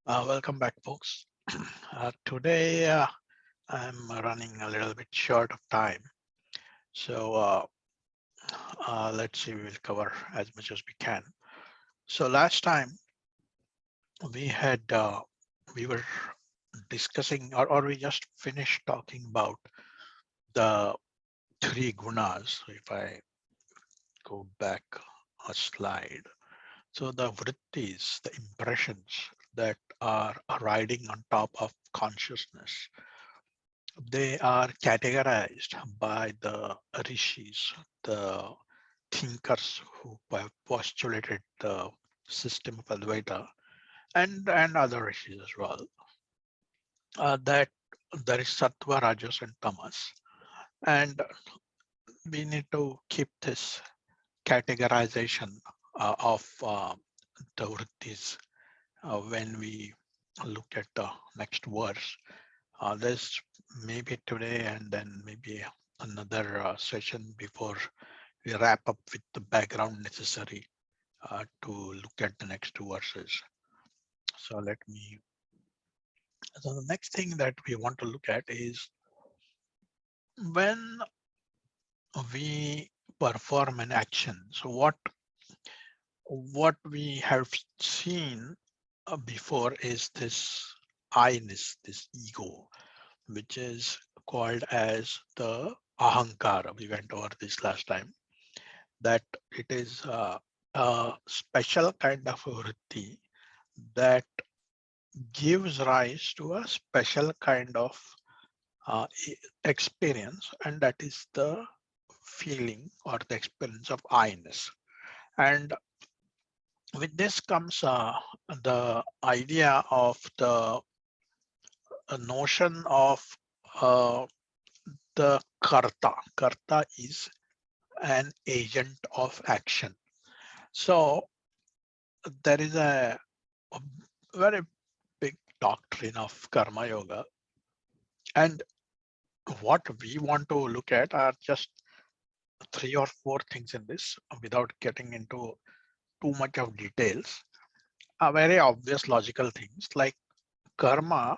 Welcome back, folks. Today, I'm running a little bit short of time. So let's see, we'll cover as much as we can. So last time we were discussing or we just finished talking about the three gunas. So if I go back a slide, so the vrittis, the impressions that are riding on top of consciousness, they are categorized by the rishis, the thinkers who have postulated the system of Advaita, and other rishis as well. That there is sattva, rajas, and tamas, and we need to keep this categorization of the vrittis when we look at the next verse. There's maybe today and then maybe another session before we wrap up with the background necessary to look at the next two verses. So so the next thing that we want to look at is when we perform an action. So what we have seen before is this I-ness, this ego, which is called as the ahankara. We went over this last time, that it is a special kind of vritti that gives rise to a special kind of experience, and that is the feeling or the experience of I-ness. And with this comes the idea of the notion of uh, the karta. Karta is an agent of action. So there is a very big doctrine of karma yoga, and what we want to look at are just three or four things in this without getting into too much of details. Very obvious logical things like karma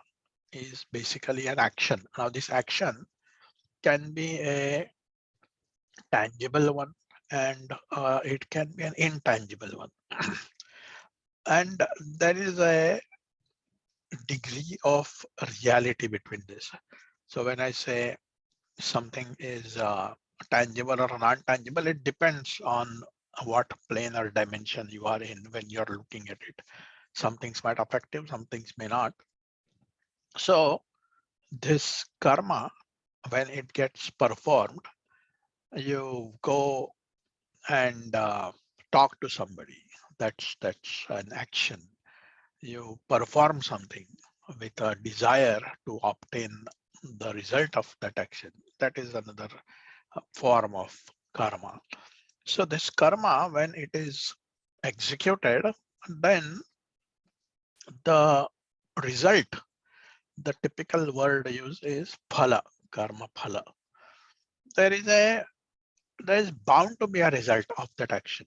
is basically an action. Now this action can be a tangible one, and it can be an intangible one. And there is a degree of reality between this. So when I say something is tangible or non-tangible, it depends on what plane or dimension you are in when you're looking at it. Some things might affect you, some things may not. So this karma, when it gets performed, you go and talk to somebody. That's an action. You perform something with a desire to obtain the result of that action. That is another form of karma. So this karma, when it is executed, then the result, the typical word used is phala, karma phala. There is bound to be a result of that action.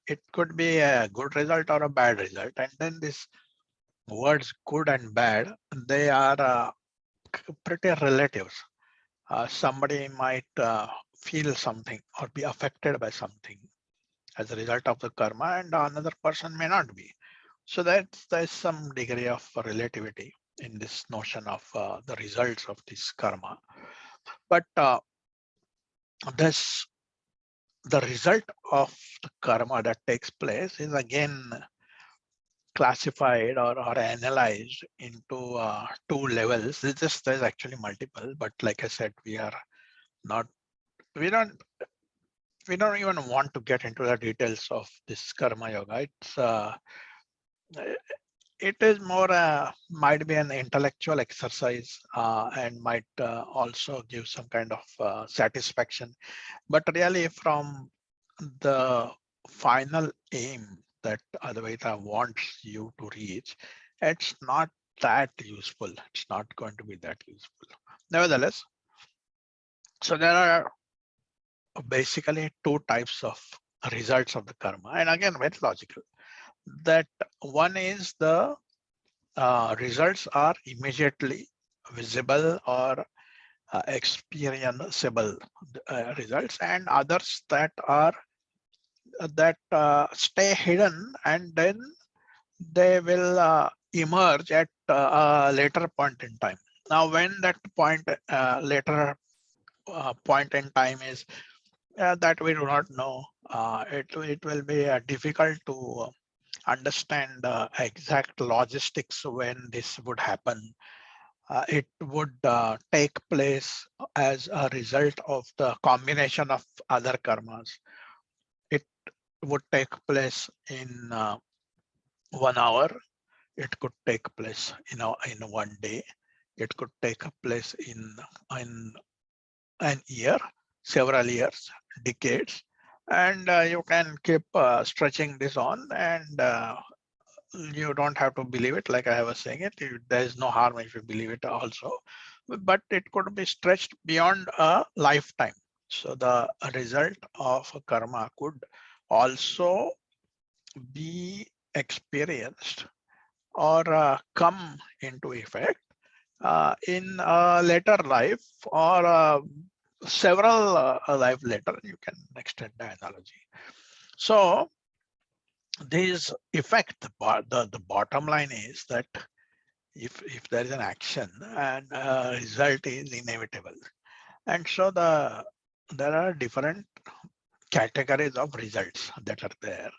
It could be a good result or a bad result. And then these words good and bad, they are pretty relatives. Somebody might feel something or be affected by something as a result of the karma, and another person may not be. So there's some degree of relativity in this notion of the results of this karma. But this the result of the karma that takes place is again classified or analyzed into two levels. There's actually multiple, but like I said, not we don't we don't even want to get into the details of this karma yoga. It is more might be an intellectual exercise and might also give some kind of satisfaction, but really from the final aim that Advaita wants you to reach, it's not that useful. It's not going to be that useful. Nevertheless, so there are basically two types of results of the karma, and again very logical. That one is the results are immediately visible or experienceable results, and others that are stay hidden, and then they will emerge at a later point in time. Now, when that point later point in time is that we do not know, it will be difficult to understand the exact logistics when this would happen. It would take place as a result of the combination of other karmas. It would take place in 1 hour. It could take place in 1 day. It could take place in an year, several years, decades, and you can keep stretching this on, and you don't have to believe it. Like I was saying it, there is no harm if you believe it also, but it could be stretched beyond a lifetime. So the result of a karma could also be experienced or come into effect in a later life, or several life later. You can extend the analogy. So these effect, the bottom line is that if there is an action and result is inevitable, and so there are different categories of results that are there,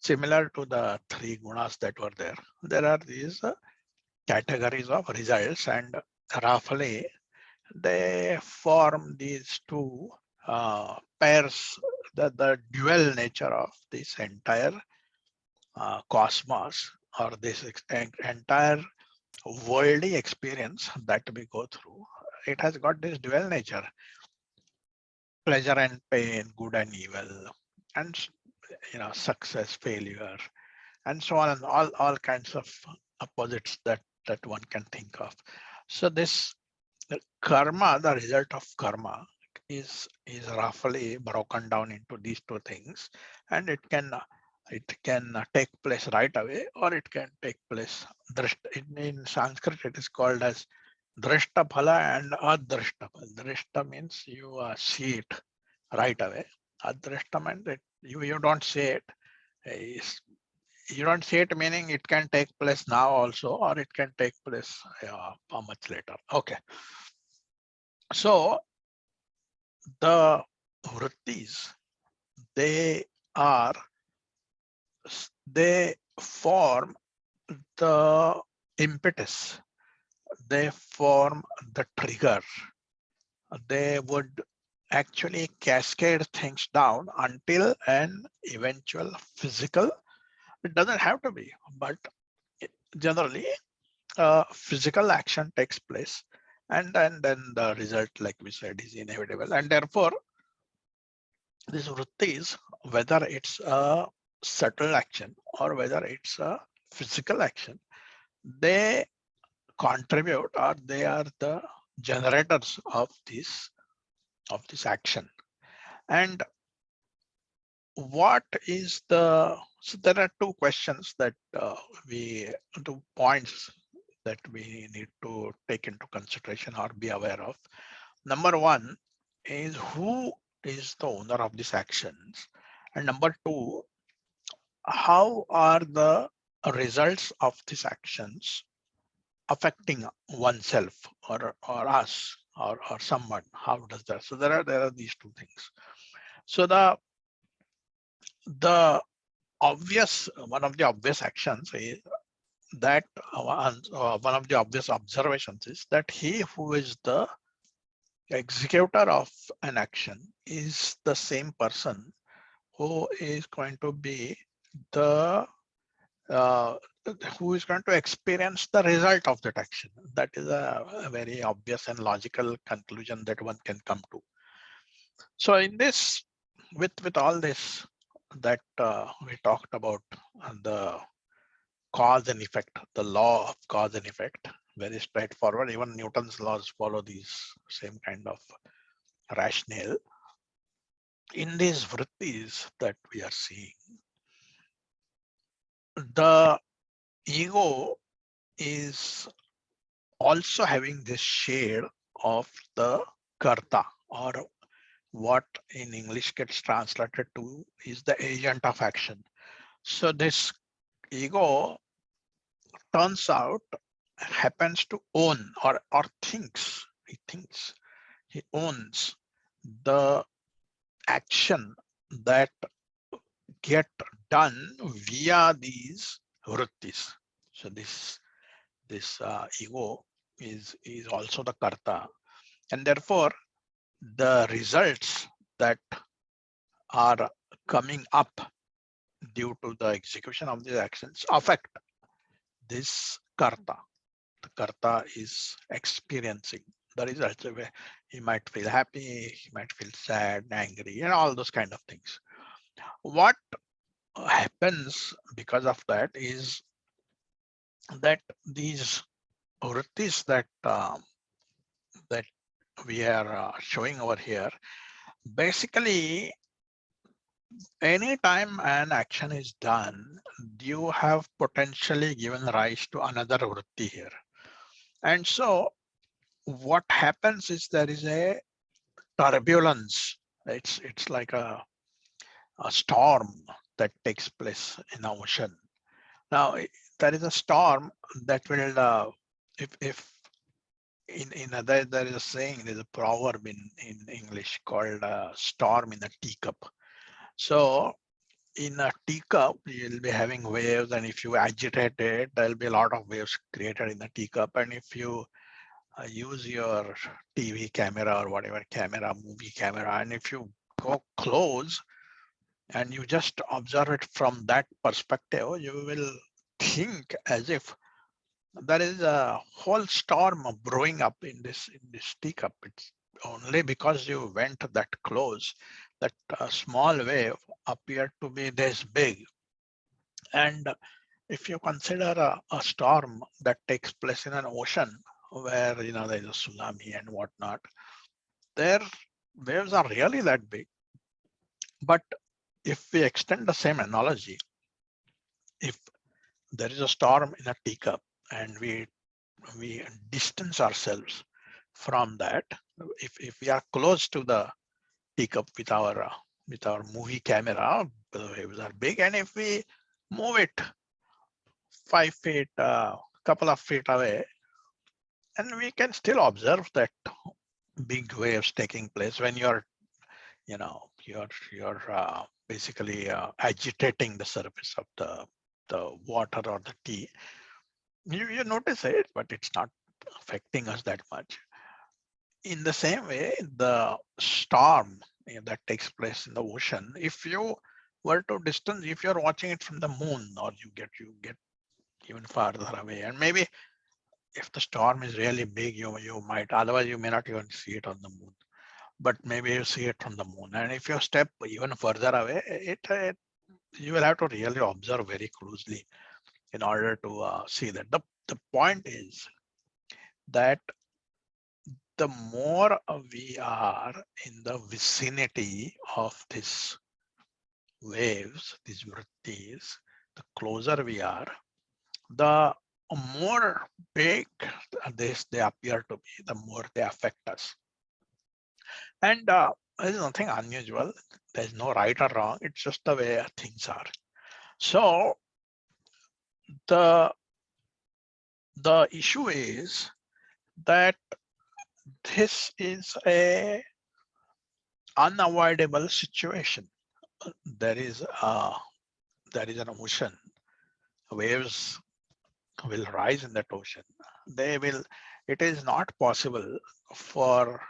similar to the three gunas that were there. There are these categories of results, and roughly they form these two pairs, the dual nature of this entire cosmos, or this entire worldly experience that we go through. It has got this dual nature: pleasure and pain, good and evil, and success, failure, and so on, and all kinds of opposites that one can think of. So this karma, the result of karma, is roughly broken down into these two things, and it can take place right away, or it can take place in Sanskrit. It is called as drishta phala and adrashta phala. Drishta means you see it right away. Adrashta means that you don't see it. You don't see it, meaning it can take place now also, or it can take place much later. Okay. So the Rooties, they form the impetus, they form the trigger. They would actually cascade things down until an eventual physical. It doesn't have to be, but generally physical action takes place, and then the result, like we said, is inevitable. And therefore these vrittis, whether it's a subtle action or whether it's a physical action, they contribute, or they are the generators of this action. And what is so there are two questions that two points that we need to take into consideration or be aware of. Number one is, who is the owner of these actions? And number two, how are the results of these actions affecting oneself or us or someone? How does that? So there are these two things. So the obvious, one of the obvious actions is that one of the obvious observations is that he who is the executor of an action is the same person who is going to be the who is going to experience the result of that action. That is a very obvious and logical conclusion that one can come to. So in this, with all this that we talked about, the cause and effect, the law of cause and effect, very straightforward. Even Newton's laws follow these same kind of rationale. In these vrittis that we are seeing, the ego is also having this shade of the karta, or what in English gets translated to is the agent of action. So this ego turns out happens to own or thinks he owns the action that get done via these vrittis. So this ego is also the karta, and therefore the results that are coming up due to the execution of these actions affect this karta. The karta is experiencing the results. He might feel happy, he might feel sad, angry, and all those kind of things. What happens because of that is that these vrittis that we are showing over here, basically anytime an action is done, you have potentially given rise to another vritti here. And so what happens is there is a turbulence. It's like a storm that takes place in the ocean. Now, there is a storm that will, if in other, there is a saying, there's a proverb in English called storm in a teacup. So in a teacup, you'll be having waves, and if you agitate it, there'll be a lot of waves created in the teacup. And if you use your TV camera or whatever camera, movie camera, and if you go close and you just observe it from that perspective, you will think as if there is a whole storm brewing up in this teacup. It's only because you went that close that a small wave appeared to be this big. And if you consider a storm that takes place in an ocean where there is a tsunami and whatnot, their waves are really that big. But if we extend the same analogy, if there is a storm in a teacup and we distance ourselves from that, if we are close to the teacup with our movie camera, the waves are big, and if we move it 5 feet, couple of feet away, and we can still observe that big waves taking place when you're basically agitating the surface of the water or the tea. You notice it, but it's not affecting us that much. In the same way, the storm that takes place in the ocean, if you were to distance, if you're watching it from the moon, or you get even farther away, and maybe if the storm is really big, you might, otherwise you may not even see it on the moon, but maybe you see it from the moon. And if you step even further away, you will have to really observe very closely in order to see that. The point is that the more we are in the vicinity of these waves, these vrittis, the closer we are, the more big they appear to be, the more they affect us. And there's nothing unusual. There's no right or wrong. It's just the way things are. So the issue is that this is a unavoidable situation. There is an ocean. Waves will rise in that ocean. It is not possible for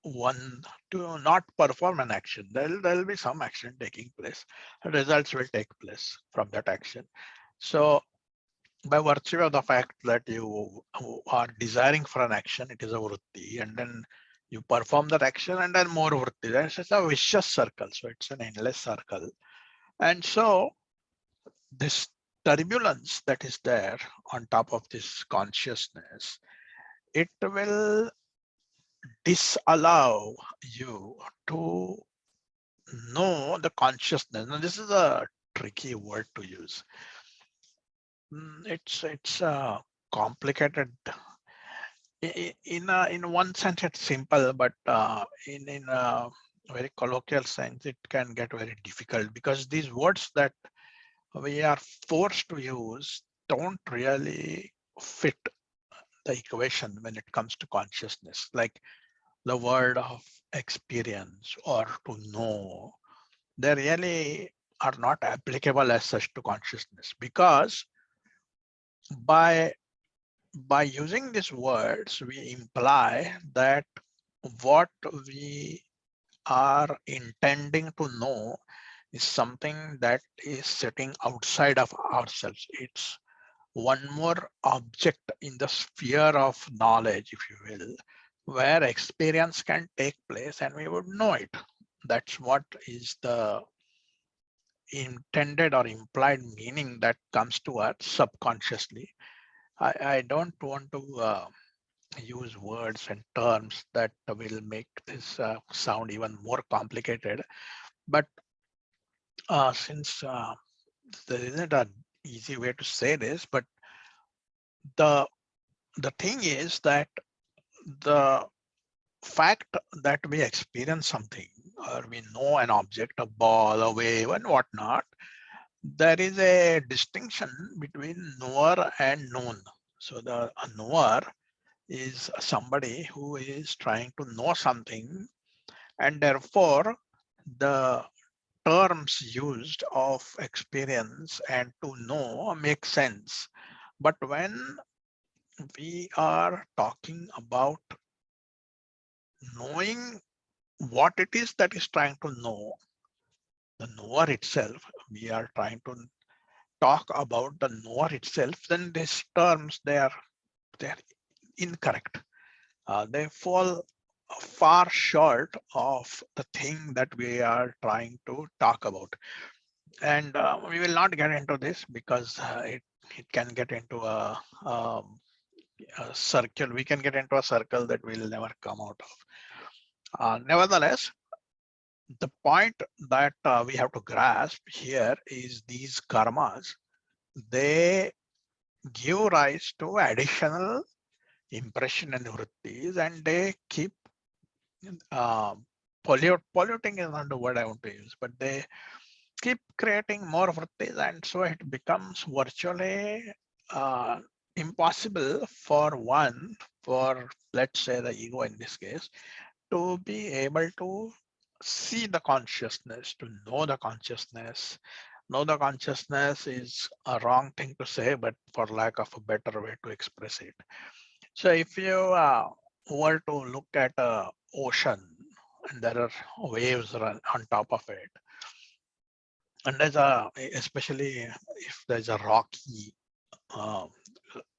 one to not perform an action. There'll be some action taking place. Results will take place from that action. So by virtue of the fact that you are desiring for an action, it is a vritti, and then you perform that action and then more vritti. It's a vicious circle. So it's an endless circle. And so this turbulence that is there on top of this consciousness, it will disallow you to know the consciousness. Now, this is a tricky word to use. It's complicated. In one sense, it's simple, but in a very colloquial sense, it can get very difficult because these words that we are forced to use don't really fit the equation when it comes to consciousness, like the word of experience or to know. They really are not applicable as such to consciousness, because by using these words, we imply that what we are intending to know is something that is sitting outside of ourselves. It's one more object in the sphere of knowledge, if you will, where experience can take place and we would know it. That's what is the intended or implied meaning that comes to us subconsciously. I don't want to use words and terms that will make this sound even more complicated. But since there isn't an easy way to say this, but the thing is that the fact that we experience something or we know an object, a ball, a wave, and whatnot, there is a distinction between knower and known. So a knower is somebody who is trying to know something, and therefore the terms used of experience and to know make sense. But when we are talking about knowing what it is that is trying to know, the knower itself, we are trying to talk about the knower itself, then these terms, they're incorrect. They fall far short of the thing that we are trying to talk about. And we will not get into this because it can get into a circle. We can get into a circle that we'll never come out of. Nevertheless, the point that we have to grasp here is these karmas, they give rise to additional impression and vrittis, and they keep polluting is not the word I want to use, but they keep creating more vrittis, and so it becomes virtually impossible for one, for let's say the ego in this case, to be able to see the consciousness, to know the consciousness. Know the consciousness is a wrong thing to say, but for lack of a better way to express it. So if you were to look at a ocean and there are waves on top of it, and there's especially if there's uh,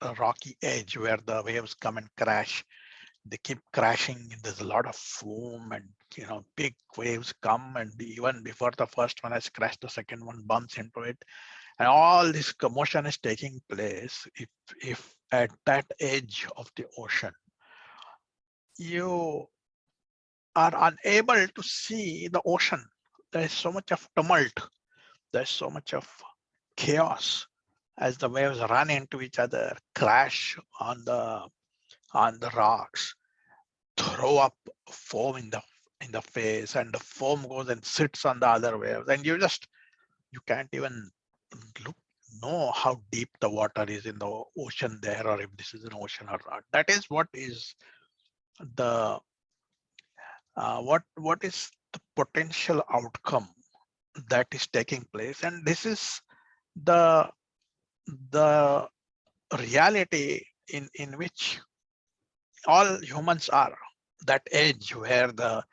a rocky edge where the waves come and crash, they keep crashing. There's a lot of foam, and big waves come, and even before the first one has crashed, the second one bumps into it, and all this commotion is taking place. If at that edge of the ocean you are unable to see the ocean, there is so much of tumult, there's so much of chaos as the waves run into each other, crash on the rocks, throw up foam in the face, and the foam goes and sits on the other waves, and you can't even look know how deep the water is in the ocean there, or if this is an ocean or not. That is what is the what is the potential outcome that is taking place, and this is the the reality in which all humans are. That edge where the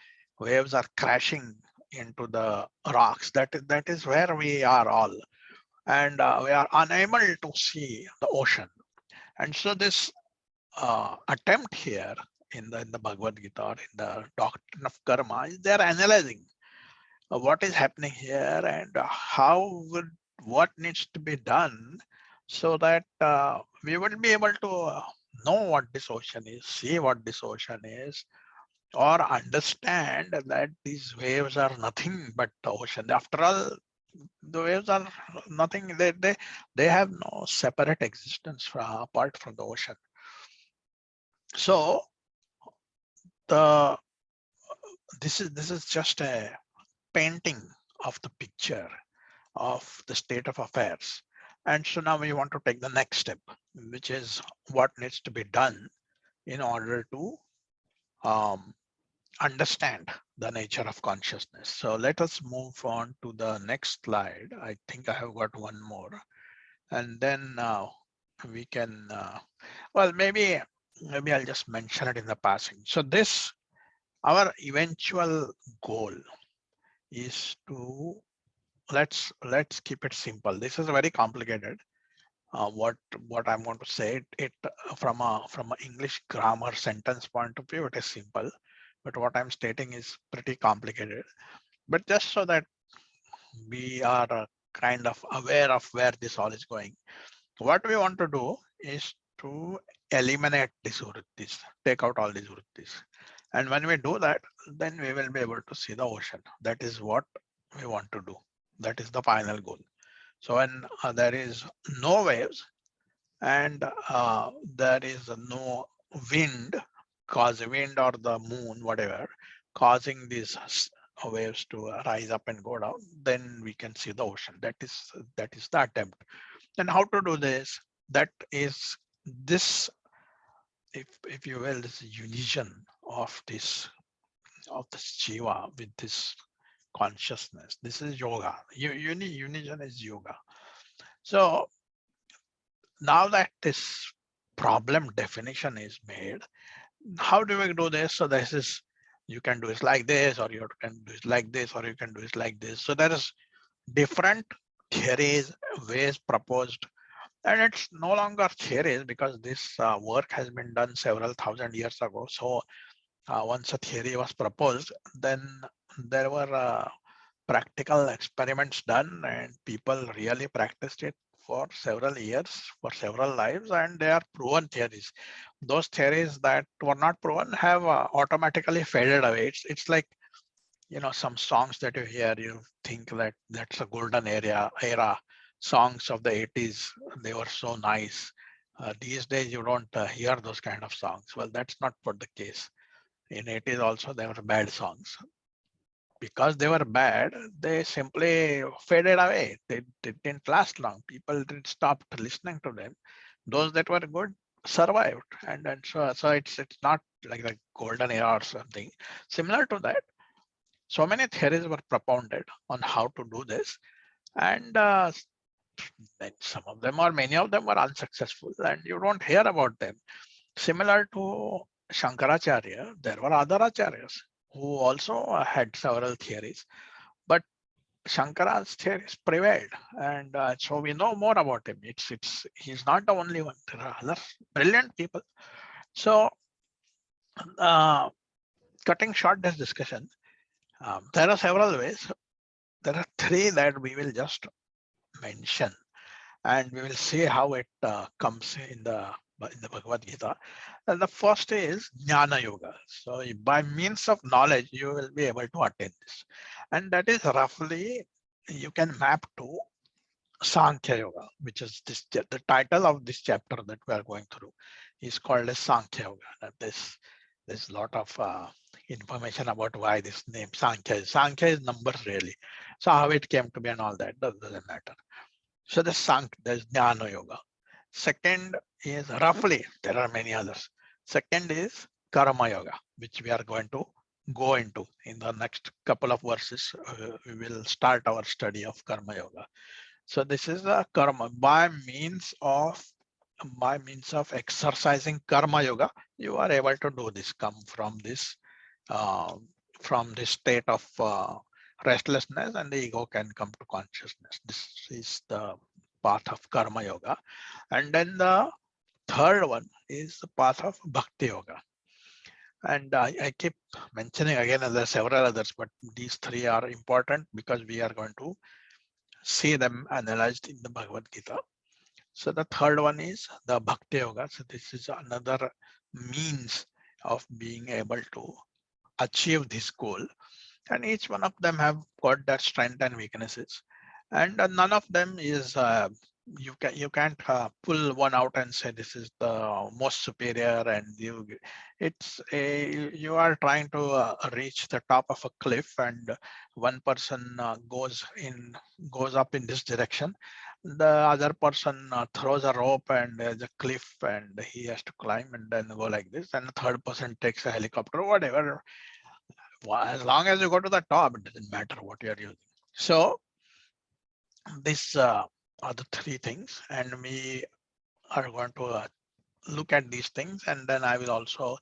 waves are crashing into the rocks, that is where we are all, and we are unable to see the ocean. And so this attempt here in the Bhagwad Gita, or in the doctrine of karma, is they're analyzing what is happening here, and what needs to be done so that we will be able to know what this ocean is, see what this ocean is, or understand that these waves are nothing but the ocean. After all, The waves are nothing. They have no separate existence apart from the ocean. So the this is just a painting of the picture of the state of affairs. And so now we want to take the next step, which is what needs to be done in order to um, understand the nature of consciousness. So let us move on to the next slide. I think I have got one more, and then we can, well, maybe I'll just mention it in the passing. So this, our eventual goal is to, let's keep it simple. This is very complicated. What I'm going to say, from a English grammar sentence point of view, it is simple, but what I'm stating is pretty complicated. But just so that we are kind of aware of where this all is going, what we want to do is to eliminate these vrittis, take out all these vrittis. And when we do that, then we will be able to see the ocean. That is what we want to do. That is the final goal. So when there is no waves, and there is no wind, cause wind or the moon, whatever, causing these waves to rise up and go down, then we can see the ocean. That is the attempt. And how to do this? That is this, if you will, this union of this jiva with this consciousness. This is yoga. Union is yoga. So now that this problem definition is made, how do we do this? So this is, you can do it like this, or you can do it like this, or you can do it like this. So there is different theories, ways proposed, and it's no longer theories because this work has been done several thousand years ago. So once a theory was proposed, then there were practical experiments done, and people really practiced it for several years, for several lives, and they are proven theories. Those theories that were not proven have automatically faded away. It's like, some songs that you hear, you think that that's a golden era songs of the 80s. They were so nice. These days you don't hear those kind of songs. Well, that's not what the case. In 80s also there were bad songs. Because they were bad, they simply faded away. They didn't last long. People did stop listening to them. Those that were good survived, and so it's not like the golden era or something. Similar to that, so many theories were propounded on how to do this, and then some of them or many of them were unsuccessful, and you don't hear about them. Similar to Shankaracharya, there were other acharyas who also had several theories, but Shankara's theories prevailed, and so we know more about him. He's not the only one. There are other brilliant people. So, uh, cutting short this discussion, there are several ways. There are three that we will just mention, and we will see how it comes in the Bhagavad Gita. And the first is Nyana Yoga. So by means of knowledge, you will be able to attain this. And that is roughly, you can map to Sankhya Yoga, which is the title of this chapter that we are going through is called as Sankhya Yoga. And there's a lot of information about why this name Sankhya is. Sankhya is numbers really. So how it came to be and all that doesn't matter. So there's Jnana Yoga. Second is roughly, there are many others. Second is Karma Yoga, which we are going to go into in the next couple of verses. We will start our study of Karma Yoga. So this is the karma by means of exercising Karma Yoga. You are able to do this. Come uh, from this state of restlessness, and the ego can come to consciousness. This is the path of Karma Yoga. And then the third one is the path of Bhakti Yoga. And I keep mentioning again, and there are several others, but these three are important because we are going to see them analyzed in the Bhagavad Gita. So the third one is the Bhakti Yoga. So this is another means of being able to achieve this goal. And each one of them have got their strength and weaknesses. and none of them is you can't pull one out and say this is the most superior, and it's a you are trying to reach the top of a cliff, and one person goes up in this direction, the other person throws a rope and there's a cliff and he has to climb and then go like this, and the third person takes a helicopter or whatever. Well, as long as you go to the top, it doesn't matter what you're using. So these are the three things, and we are going to look at these things, and then I will also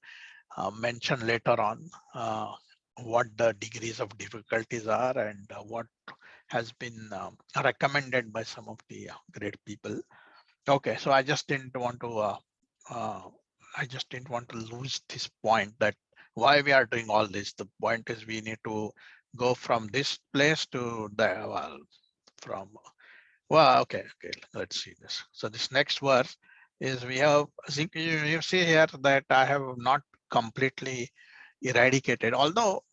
mention later on what the degrees of difficulties are, and what has been recommended by some of the great people. Okay, so uh, I just didn't want to lose this point, that why we are doing all this. The point is we need to go from this place to the, well, from, well, okay, let's see this. So this next verse is, we have, you see here that I have not completely eradicated, although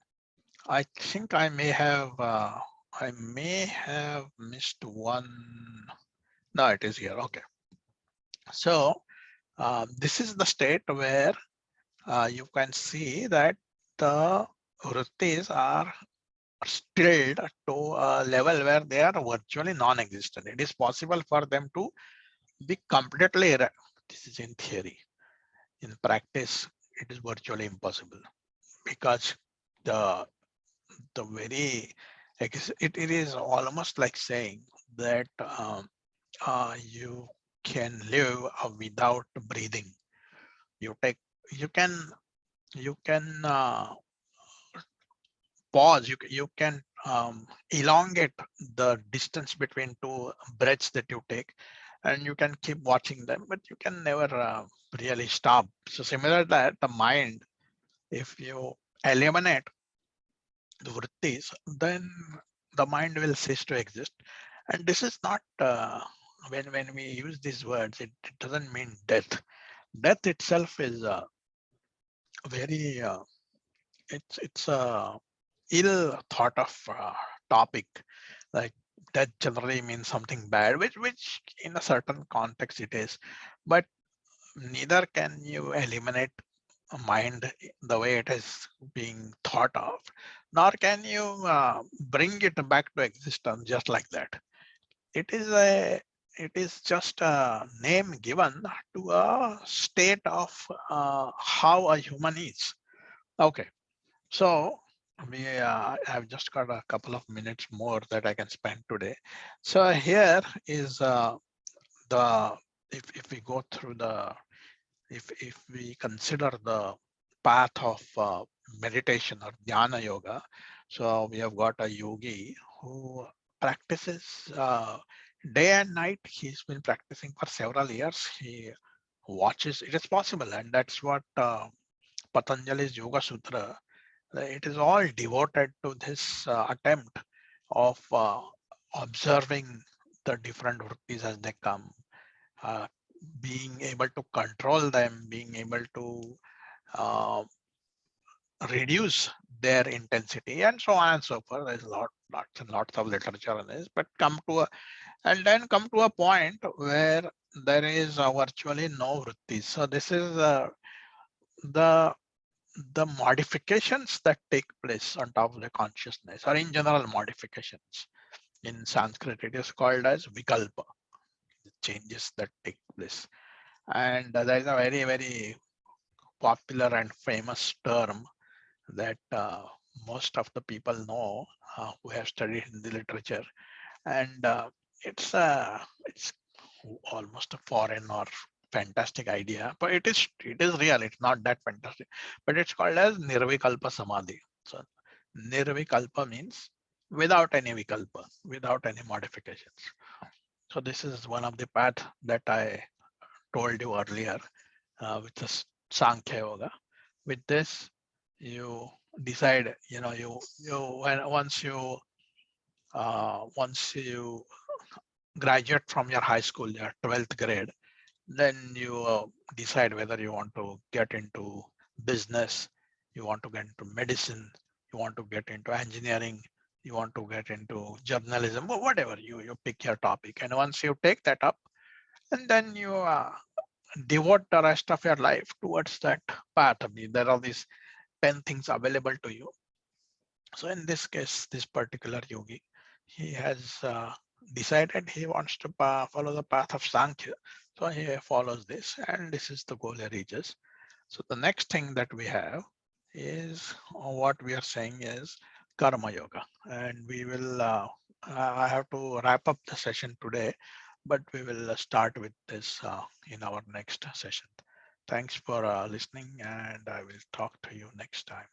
I think I may have missed one. No, it is here. Okay. So this is the state where you can see that the Rooties are stilled to a level where they are virtually non-existent. It is possible for them to be completely this is in theory. In practice, it is virtually impossible, because the very it is almost like saying that you can live without breathing. You take you can you can pause, you can elongate the distance between two breaths that you take, and you can keep watching them, but you can never really stop. So similar to that, the mind, if you eliminate the vrittis, then the mind will cease to exist. And this is not when we use these words, it doesn't mean death. Death itself is very it's a ill thought of topic. Like, that generally means something bad, which in a certain context it is, but neither can you eliminate a mind the way it is being thought of, nor can you bring it back to existence just like that. It is a it is just a name given to a state of how a human is. Okay. So I've just got a couple of minutes more that I can spend today. So here is the if we go through the if we consider the path of meditation or Nyana Yoga. So we have got a yogi who practices day and night. He's been practicing for several years. He watches. It is possible, and that's what Patanjali's Yoga Sutra, it is all devoted to this attempt of observing the different vrittis as they come, uh, being able to control them, being able to uh, reduce their intensity, and so on and so forth. There's lots and lots of literature on this, but come to a point where there is virtually no vrittis. So this is the the modifications that take place on top of the consciousness, or in general modifications. In Sanskrit, it is called as vikalpa, the changes that take place. And there is a very, very popular and famous term that most of the people know who have studied in the literature. And it's almost a foreign or fantastic idea, but it is real. It's not that fantastic, but it's called as nirvikalpa samadhi. So nirvikalpa means without any vikalpa, without any modifications. So this is one of the path that I told you earlier, which is Sankhya Yoga. With this, you decide, once you graduate from your high school, your 12th grade, then you decide whether you want to get into business, you want to get into medicine, you want to get into engineering, you want to get into journalism or whatever, you pick your topic. And once you take that up, and then you devote the rest of your life towards that path. I mean, there are these 10 things available to you. So in this case, this particular yogi, he has decided he wants to follow the path of Sankhya. So he follows this, and this is the goal he reaches. So the next thing that we have is what we are saying is karma yoga, and we will. I have to wrap up the session today, but we will start with this in our next session. Thanks for listening, and I will talk to you next time.